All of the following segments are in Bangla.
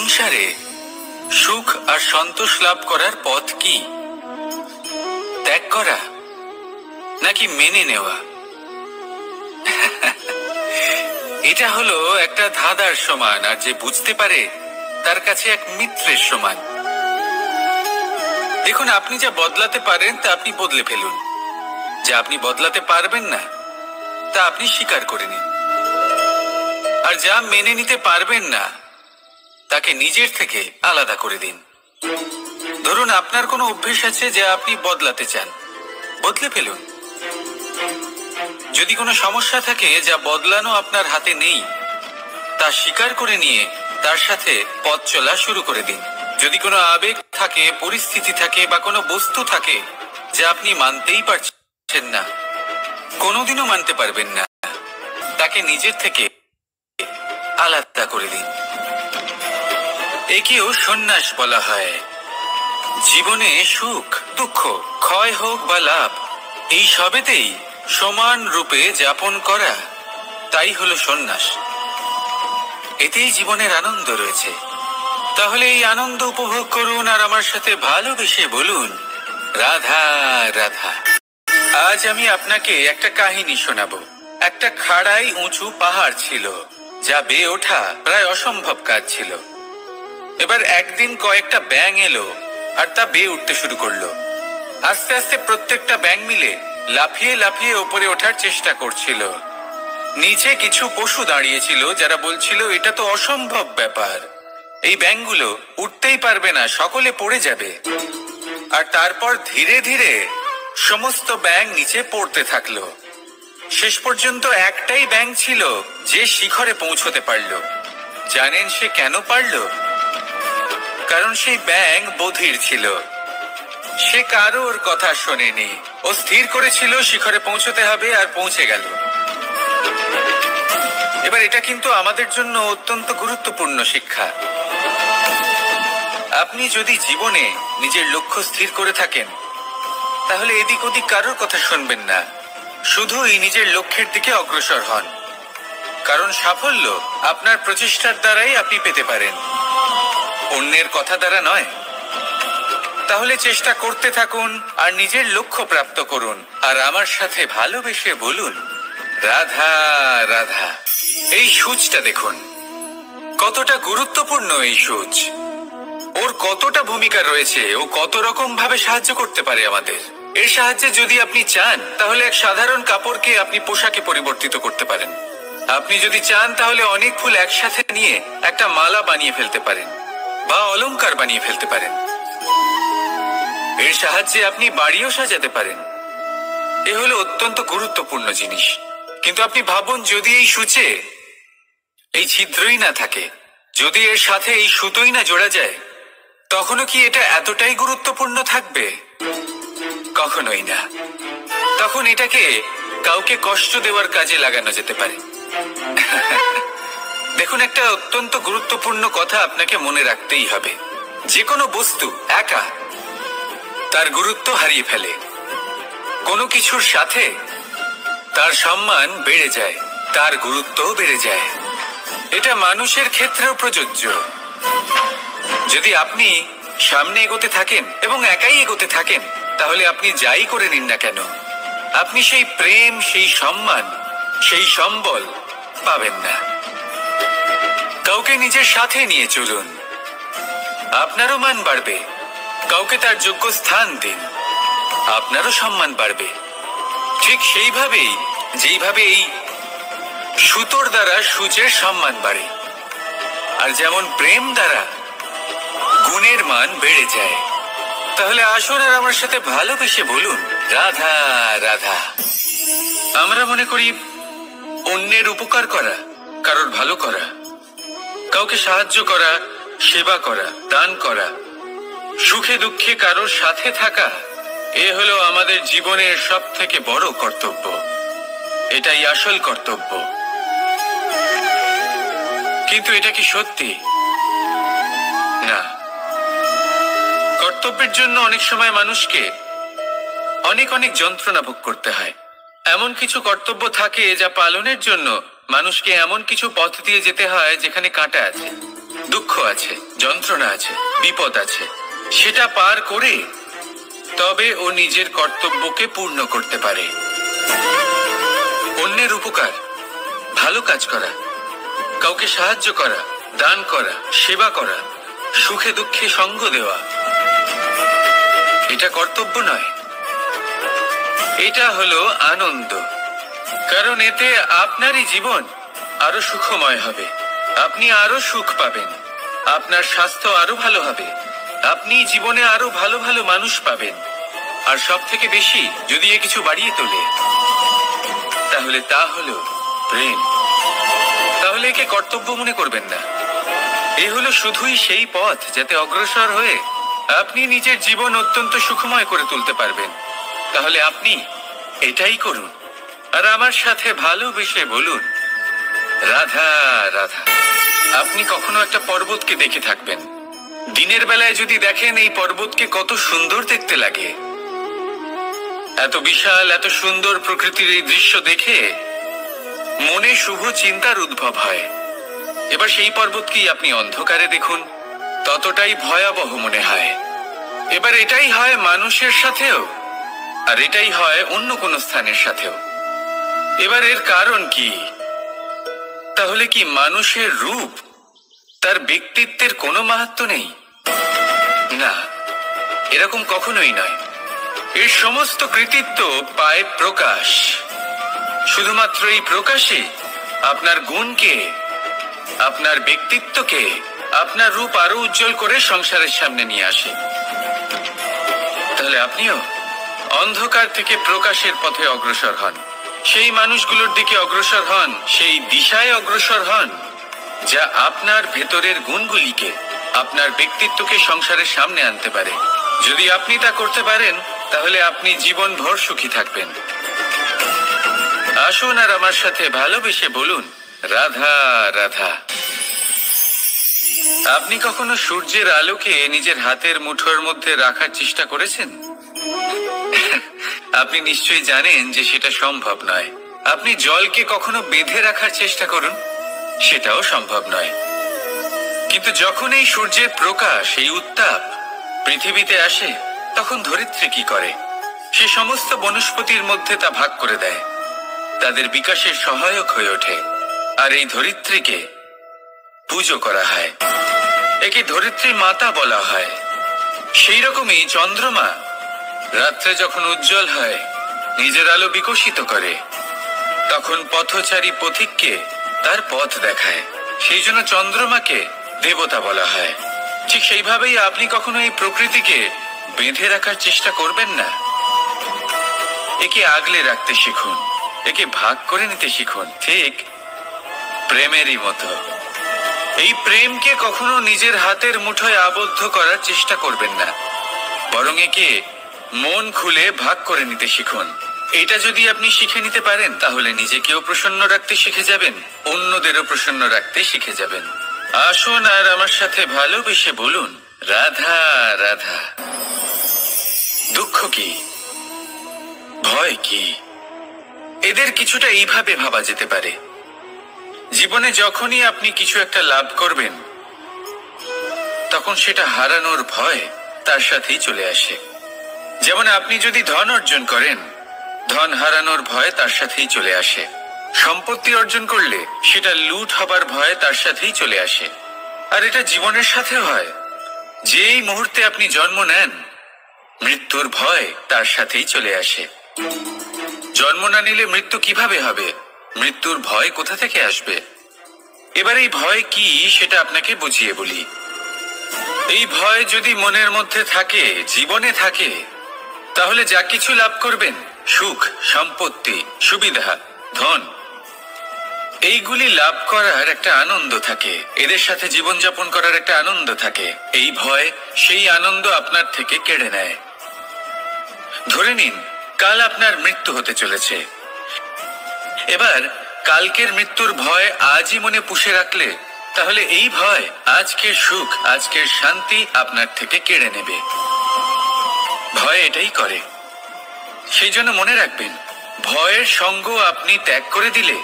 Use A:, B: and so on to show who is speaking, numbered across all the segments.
A: সংসারে সুখ আর সন্তোষ লাভ করার পথ কি? ত্যাগ করা নাকি মেনে নেওয়া? এটা হলো একটা ধাঁধার সমান, আর যে বুঝতে পারে তার কাছে এক মিত্রের সমান। দেখুন, আপনি যা বদলাতে পারেন তা আপনি বদলে ফেলুন, যা আপনি বদলাতে পারবেন না তা আপনি স্বীকার করে নিন, আর যা মেনে নিতে পারবেন না তাকে নিজের থেকে আলাদা করে দিন। ধরুন, আপনার কোনো অভ্যেস আছে যা আপনি বদলাতে চান, বদলে ফেলুন। যদি কোনো সমস্যা থাকে যা বদলানো আপনার হাতে নেই, তা স্বীকার করে নিয়ে তার সাথে পথ চলা শুরু করে দিন। যদি কোনো আবেগ থাকে, পরিস্থিতি থাকে বা কোনো বস্তু থাকে যা আপনি মানতেই পারছেন না, কোনোদিনও মানতে পারবেন না, তাকে নিজের থেকে আলাদা করে দিন। একেও সন্ন্যাস বলা হয়। জীবনে সুখ দুঃখ, ক্ষয় হোক বা লাভ, এই সবেতেই সমান রূপে যাপন করা, তাই হলো সন্ন্যাস। এতেই জীবনের আনন্দ রয়েছে। তাহলে এই আনন্দ উপভোগ করুন আর আমার সাথে ভালোবেসে বলুন, রাধা রাধা। আজ আমি আপনাকে একটা কাহিনী শোনাবো। একটা খাড়াই উঁচু পাহাড় ছিল, যা বেয়ে ওঠা প্রায় অসম্ভব কাজ ছিল। এবার একদিন কয়েকটা ব্যাঙ এলো আর তা বেয়ে উঠতে শুরু করলো। আস্তে আস্তে প্রত্যেকটা ব্যাঙ মিলে লাফিয়ে লাফিয়ে ওপরে ওঠার চেষ্টা করছিল। নিচে কিছু পশু দাঁড়িয়েছিল যারা বলছিল, এটা তো অসম্ভব ব্যাপার, এই ব্যাঙগুলো উঠতেই পারবে না, সকলে পড়ে যাবে। আর তারপর ধীরে ধীরে সমস্ত ব্যাঙ নিচে পড়তে থাকলো। শেষ পর্যন্ত একটাই ব্যাঙ ছিল যে শিখরে পৌঁছতে পারল। জানেন সে কেন পারল? কারণ সেই ব্যাঙ বধির ছিল। সে কারোর কথা শোনেনি। ও স্থির করেছিল শিখরে পৌঁছতে হবে, আর পৌঁছে গেল। এবার এটা কিন্তু আমাদের জন্য অত্যন্ত গুরুত্বপূর্ণ শিক্ষা। আপনি যদি জীবনে নিজের লক্ষ্য স্থির করে থাকেন, তাহলে এদিক ওদিক কারোর কথা শুনবেন না, শুধুই নিজের লক্ষ্যের দিকে অগ্রসর হন। কারণ সাফল্য আপনার প্রচেষ্টার দ্বারাই আপনি পেতে পারেন, অন্যের কথা দ্বারা নয়। তাহলে চেষ্টা করতে থাকুন আর নিজের লক্ষ্য প্রাপ্ত করুন, আর আমার সাথে ভালোবেসে বলুন, রাধা রাধা। এই সূচটা দেখুন, কতটা গুরুত্বপূর্ণ এই সূচ। ওর কতটা ভূমিকা রয়েছে, ও কত রকম ভাবে সাহায্য করতে পারে আমাদের। এর সাহায্যে যদি আপনি চান, তাহলে এক সাধারণ কাপড়কে আপনি পোশাকে পরিবর্তিত করতে পারেন। আপনি যদি চান, তাহলে অনেক ফুল একসাথে নিয়ে একটা মালা বানিয়ে ফেলতে পারেন, বা অলংকার বানিয়ে ফেলতে পারেন। এর সাহায্যে আপনি বাড়িও সাজাতে পারেন। এ হলো অত্যন্ত গুরুত্বপূর্ণ জিনিস। কিন্তু আপনি ভাবুন, যদি এই সূচে এই ছিদ্রই না থাকে, যদি এর সাথে এই সুতোই না জোড়া যায়, তখনও কি এটা এতটাই গুরুত্বপূর্ণ থাকবে? কখনোই না। তখন এটাকে কাউকে কষ্ট দেওয়ার কাজে লাগানো যেতে পারে। দেখুন, একটা অত্যন্ত গুরুত্বপূর্ণ কথা আপনাকে মনে রাখতেই হবে। যে কোনো বস্তু একা তার গুরুত্ব হারিয়ে ফেলে। কোনো কিছুর সাথে তার সম্মান বেড়ে যায়, তার গুরুত্বও বেড়ে যায়। এটা মানুষের ক্ষেত্রেও প্রযোজ্য। যদি আপনি সামনে এগোতে থাকেন এবং একাই এগোতে থাকেন, তাহলে আপনি যাই করে নিন না কেন, আপনি সেই প্রেম, সেই সম্মান, সেই সম্বল পাবেন না। কাউকে নিজের সাথে নিয়ে চলুন, আপনারও মান বাড়বে। কাউকে তার যোগ্য স্থান দিন, আপনারও সম্মান বাড়বে। ঠিক সেইভাবেই যেইভাবে এই সুতোর দ্বারা সূচের সম্মান বাড়ে, আর যেমন প্রেম দ্বারা গুণের মান বেড়ে যায়। তাহলে আসুন আর আমার সাথে ভালোবেসে বলুন, রাধা রাধা। আমরা মনে করি অন্যের উপকার করা, কারোর ভালো করা, কাউকে সাহায্য করা, সেবা করা, দান করা, সুখে দুঃখে কারোর সাথে থাকা, এ হলো আমাদের জীবনের সব থেকে বড় কর্তব্য। এটাই আসল কর্তব্য। কিন্তু এটা কি সত্যি? না। কর্তব্যের জন্য অনেক সময় মানুষকে অনেক অনেক যন্ত্রণা ভোগ করতে হয়। এমন কিছু কর্তব্য থাকে যা পালনের জন্য মানুষকে এমন কিছু পথ দিয়ে যেতে হয় যেখানে কাঁটা আছে, দুঃখ আছে, যন্ত্রণা আছে, বিপদ আছে। সেটা পার করে তবে ও নিজের কর্তব্যকে পূর্ণ করতে পারে। অন্যের উপকার, ভালো কাজ করা, কাউকে সাহায্য করা, দান করা, সেবা করা, সুখে দুঃখে সঙ্গ দেওয়া, এটা কর্তব্য নয়, এটা হলো আনন্দ। কারণ এতে আপনারই জীবন আরো সুখময় হবে, আপনি আরো সুখ পাবেন, আপনার স্বাস্থ্য আরো ভালো হবে, আপনি জীবনে আরো ভালো ভালো মানুষ পাবেন। আর সব থেকে বেশি যদি এ কিছু বাড়িয়ে তোলে, তাহলে তা হলো প্রেম। তাহলে একে কর্তব্য মনে করবেন না, এ হলো শুধুই সেই পথ যাতে অগ্রসর হয়ে আপনি নিজের জীবন অত্যন্ত সুখময় করে তুলতে পারবেন। তাহলে আপনি এটাই করুন, আর আমার সাথে ভালোবেসে বলুন, রাধা রাধা। আপনি কখনো একটা পর্বতকে দেখে থাকবেন, দিনের বেলায় যদি দেখেন এই পর্বতকে কত সুন্দর দেখতে লাগে। এত বিশাল, এত সুন্দর প্রকৃতির এই দৃশ্য দেখে মনে শুভ চিন্তার উদ্ভব হয়। এবার সেই পর্বতকেই আপনি অন্ধকারে দেখুন, ততটাই ভয়াবহ মনে হয়। এবার এটাই হয় মানুষের সাথেও, আর এটাই হয় অন্য কোনো স্থানের সাথেও। এবার এর কারণ কি? তাহলে কি মানুষের রূপ, তার ব্যক্তিত্বের কোনো মাহাত্ম্য নেই? না, এরকম কখনোই নয়। এর সমস্ত কৃতিত্ব পায় প্রকাশ। শুধুমাত্র এই প্রকাশে আপনার গুণকে, আপনার ব্যক্তিত্বকে, আপনার রূপ আরো উজ্জ্বল করে সংসারের সামনে নিয়ে আসে। তাহলে আপনিও অন্ধকার থেকে প্রকাশের পথে অগ্রসর হন, সেই মানুষগুলোর দিকে অগ্রসর হন, সেই দিশায় অগ্রসর হন যা আপনার ভেতরের গুণগুলিকে, আপনার ব্যক্তিত্বকে সংসারের সামনে আনতে পারে। যদি আপনি তা করতে পারেন, তাহলে আপনি জীবনভর সুখী থাকবেন। আসুন আর আমার সাথে ভালোবেসে বলুন, রাধা রাধা। আপনি কখনো সূর্যের আলোকে নিজের হাতের মুঠোর মধ্যে রাখার চেষ্টা করেছেন? আপনি নিশ্চয়ই জানেন যে সেটা সম্ভব নয়। আপনি জলকে কখনো বেঁধে রাখার চেষ্টা করুন, সেটাও সম্ভব নয়। কিন্তু যখন এই সূর্যের প্রকাশ, এই উত্তাপ পৃথিবীতে আসে, তখন ধরিত্রী কি করে? সে সমস্ত বনস্পতির মধ্যে তা ভাগ করে দেয়, তাদের বিকাশের সহায়ক হয়ে ওঠে। আর এই ধরিত্রীকে পুজো করা হয়, একে ধরিত্রী মাতা বলা হয়। সেই রকমই চন্দ্রমা রাত্রে যখন উজ্জ্বল হয়, নিজের আলো বিকশিত করে, তখন পথচারী পথিককে তার পথ দেখায়। সেই জন্য চন্দ্রমাকে দেবতা বলা হয়। ঠিক সেইভাবেই আপনি কখনো এই প্রকৃতিকে বেঁধে রাখার চেষ্টা করবেন না। একে আগলে রাখতে শিখুন, একে ভাগ করে নিতে শিখুন, ঠিক প্রেমেরই মতো। এই প্রেমকে কখনো নিজের হাতের মুঠোয় আবদ্ধ করার চেষ্টা করবেন না, বরং একে মন খুলে ভাগ করে নিতে শিখুন। এটা যদি আপনি শিখে নিতে পারেন, তাহলে নিজেকেও প্রসন্ন রাখতে শিখে যাবেন, অন্যদেরও প্রসন্ন রাখতে শিখে যাবেন। আসুন আর আমার সাথে ভালোবেসে বলুন, রাধা রাধা। দুঃখ কি, ভয় কি, এদের কিছুটা এইভাবে ভাবা যেতে পারে। জীবনে যখনই আপনি কিছু একটা লাভ করবেন, তখন সেটা হারানোর ভয় তার সাথেই চলে আসে। যেমন আপনি যদি ধন অর্জন করেন, ধন হারানোর ভয় তার সাথেই চলে আসে। সম্পত্তি অর্জন করলে সেটা লুট হবার ভয় তার সাথেই চলে আসে। আর এটা জীবনের সাথে হয়। যেই মুহূর্তে আপনি জন্ম নেন, মৃত্যুর ভয় তার সাথেই চলে আসে। জন্ম না নিলে মৃত্যু কিভাবে হবে? মৃত্যুর ভয় কোথা থেকে আসবে? এবার এই ভয় কি সেটা আপনাকে বুঝিয়ে বলি। এই ভয় যদি মনের মধ্যে থাকে, জীবনে থাকে, তাহলে যা কিছু লাভ করবেন, সুখ, সম্পত্তি, সুবিধা, ধন, এইগুলি লাভ করার একটা আনন্দ থাকে, এদের সাথে জীবনযাপন করার একটা আনন্দ থাকে। এই ভয় সেই আনন্দ আপনার থেকে কেড়ে নেয়। ধরে নিন কাল আপনার মৃত্যু হতে চলেছে। এবার কালকের মৃত্যুর ভয় আজই মনে পুষে রাখলে, তাহলে এই ভয় আজকের সুখ, আজকের শান্তি আপনার থেকে কেড়ে নেবে। ভয় এটাই করে। সেই জন্য মনে রাখবেন, ভয়ের সঙ্গ আপনি ত্যাগ করে দিলে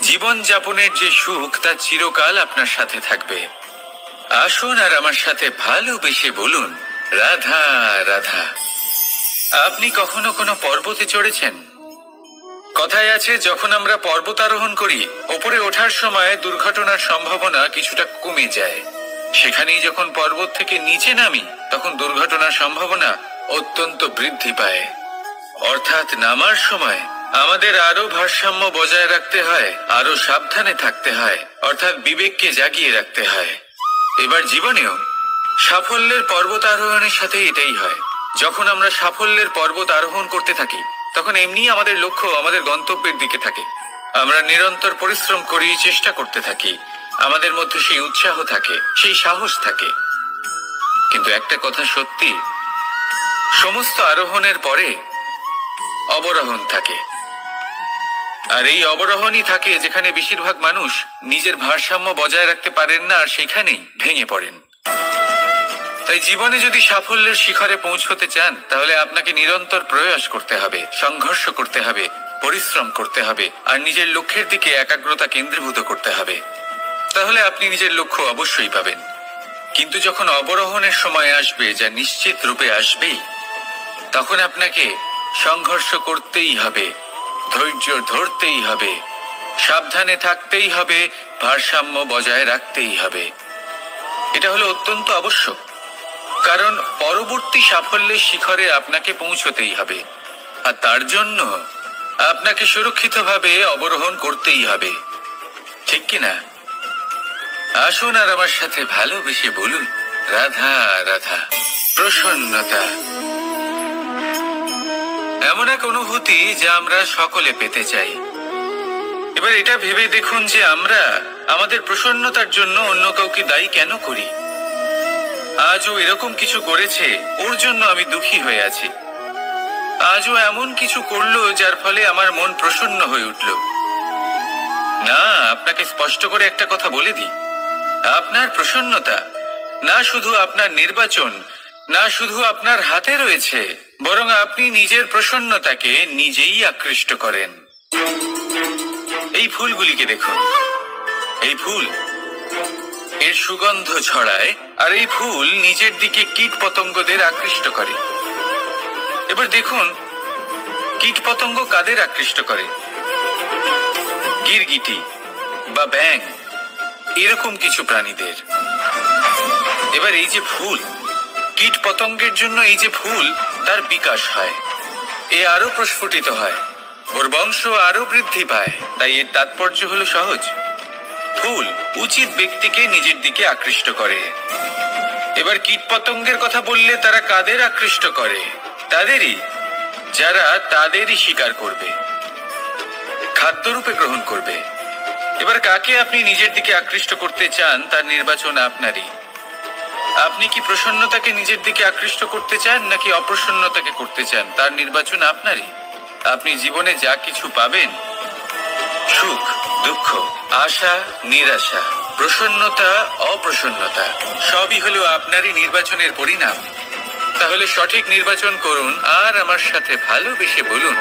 A: জীবন যাপনের যে সুখ তা চিরকাল আপনার সাথে থাকবে। আসুন আর আমার সাথে ভালোবেসে বলুন, রাধা রাধা। আপনি কখনো কোনো পর্বতে চড়েছেন? কথায় আছে, যখন আমরা পর্বত আরোহণ করি, ওপরে ওঠার সময় দুর্ঘটনার সম্ভাবনা কিছুটা কমে যায়। সেখানেই যখন পর্বত থেকে নিচে নামি, তখন দুর্ঘটনার সম্ভাবনা অত্যন্ত বৃদ্ধি পায়। অর্থাৎ নামার সময় আমাদের আরো ভারসাম্য বজায় রাখতে হয়, আরো সাবধানে থাকতে হয়, অর্থাৎ বিবেককে জাগিয়ে রাখতে হয়। এবার জীবনেও সাফল্যের পর্বত আরোহণের সাথে এটাই হয়। যখন আমরা সাফল্যের পর্বত আরোহণ করতে থাকি, তখন এমনি আমাদের লক্ষ্য আমাদের গন্তব্যের দিকে থাকে। আমরা নিরন্তর পরিশ্রম করি, চেষ্টা করতে থাকি, আমাদের মধ্যে সেই উৎসাহ থাকে, সেই সাহস থাকে। কিন্তু একটা কথা সত্যি, সমস্ত আরোহণের পরে অবরোহণ থাকে। আর এই অবরোহণই থাকে যেখানে বেশিরভাগ মানুষ নিজের ভারসাম্য বজায় রাখতে পারেন না, আর সেখানেই ভেঙে পড়েন। তাই জীবনে যদি সাফল্যের শিখরে পৌঁছতে চান, তাহলে আপনাকে নিরন্তর প্রয়াস করতে হবে, সংঘর্ষ করতে হবে, পরিশ্রম করতে হবে, আর নিজের লক্ষ্যের দিকে একাগ্রতা কেন্দ্রীভূত করতে হবে। তাহলে আপনি নিজের লক্ষ্য অবশ্যই পাবেন। কিন্তু যখন অবরোহণের সময় আসবে, যা নিশ্চিত রূপে আসবেই, তখন আপনাকে সংঘর্ষ করতেই হবে, ধৈর্য ধরতেই হবে, সাবধানে থাকতেই হবে, ভারসাম্য বজায় রাখতেই হবে। এটা হলো অত্যন্ত আবশ্যক, কারণ পরবর্তী সাফল্যের শিখরে আপনাকে পৌঁছতেই হবে, আর তার জন্য আপনাকে সুরক্ষিতভাবে অবরোহণ করতেই হবে। ঠিক কিনা? আসুন আর আমার সাথে ভালোবেসে বলুন, রাধা রাধা। প্রসন্নতা এমন এক অনুভূতি যা আমরা সকলে পেতে চাই। এবার এটা ভেবে দেখুন যে আমরা আমাদের প্রসন্নতার জন্য অন্য কাউকে দায়ী কেন করি। আজও এরকম কিছু করেছে, ওর জন্য আমি দুঃখী হয়ে আছি। আজও এমন কিছু করলো যার ফলে আমার মন প্রসন্ন হয়ে উঠল। না, আপনাকে স্পষ্ট করে একটা কথা বলে দিই, আপনার প্রসন্নতা না শুধু আপনার নির্বাচন, না শুধু আপনার হাতে রয়েছে, বরং আপনি নিজের প্রসন্নতাকে নিজেই আকৃষ্ট করেন। এই ফুলগুলিকে দেখুন, এই ফুল এর সুগন্ধ ছড়ায়, আর এই ফুল নিজের দিকে কীট পতঙ্গদের আকৃষ্ট করে। এবার দেখুন, কীট পতঙ্গ কাদের আকৃষ্ট করে? গিরগিটি বা ব্যাঙ, এরকম কিছু প্রাণীদের। এবার এই যে ফুল, কীট পতঙ্গের জন্য এই যে ফুল, তার বিকাশ হয়, এ আরো প্রস্ফুটিত হয়, ওর বংশ আরো বৃদ্ধি পায়। তাই এর তাৎপর্য হলো সহজ, ফুল উচিত ব্যক্তিকে নিজের দিকে আকৃষ্ট করে। এবার কীট পতঙ্গের কথা বললে তারা কাদের আকৃষ্ট করে? তাদেরই, যারা তাদেরই শিকার করবে, খাদ্যরূপে গ্রহণ করবে। এবার কাকে আপনি নিজের দিকে আকৃষ্ট করতে চান, তার নির্বাচন আপনারই। আপনি কি প্রসন্নতাকে নিজের দিকে আকৃষ্ট করতে চান, নাকি অপ্রসন্নতাকে করতে চান, তার নির্বাচন আপনারই। আপনি জীবনে যা কিছু পাবেন, সুখ দুঃখ, আশা নিরাশা, প্রসন্নতা অপ্রসন্নতা, সবই হলো আপনারই নির্বাচনের পরিণাম। তাহলে সঠিক নির্বাচন করুন আর আমার সাথে ভালোবেসে বলুন,